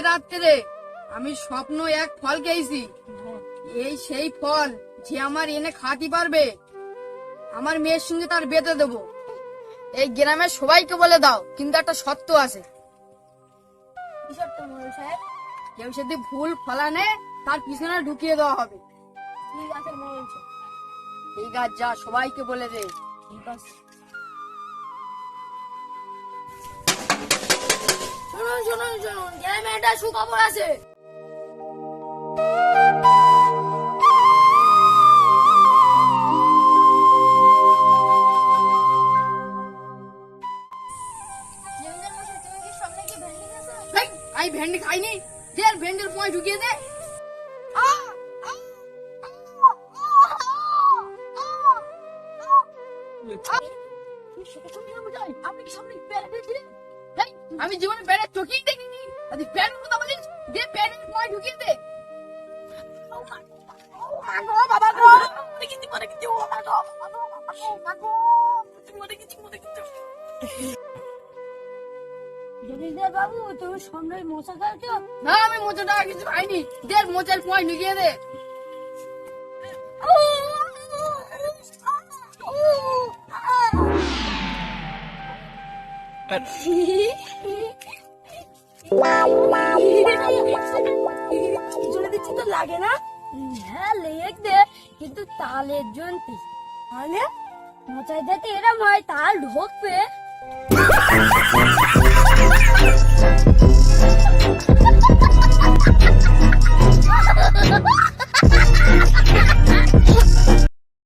রাত্রে আমি স্বপ্ন এক ফল খেয়েছি। এই সেই ফল যে আমার এনে খাতে পারবে, আমার মেয়ের সঙ্গে তার বেঁধে দেবো। এই গ্রামের সবাইকে বলে দাও, কিন্তু একটা শর্ত আছে। কেউ যদি ভুল ফলানে তার পিছনে ঢুকিয়ে দেওয়া হবে। ঠিক আছে যা, সবাইকে বলে দে। ঠিক আছে। শুনুন, গ্রামে একটা সুখবর আছে। আমি ভেন্ডি খাইনি, যে ভেন্ডির পয় ঢুকিয়ে দে। আমি জীবনে প্যারের চোখেই দেখিনি। প্যারের কথা বলিস, যে প্যারের পয় ঢুকিয়ে দে। বাবু তুমি সন্ধ্যায় মোচা খাচ্ছ? না, আমি মোচাটা কিছু খাইনি। দে মোচার পয় ঢুকিয়ে দে। জলে দিচ্ছি তো লাগে না? হ্যাঁ লেগে দে, কিন্তু তালের জন্য তাহলে মোচাই যাতে এরম হয় তাল ঢোকবে।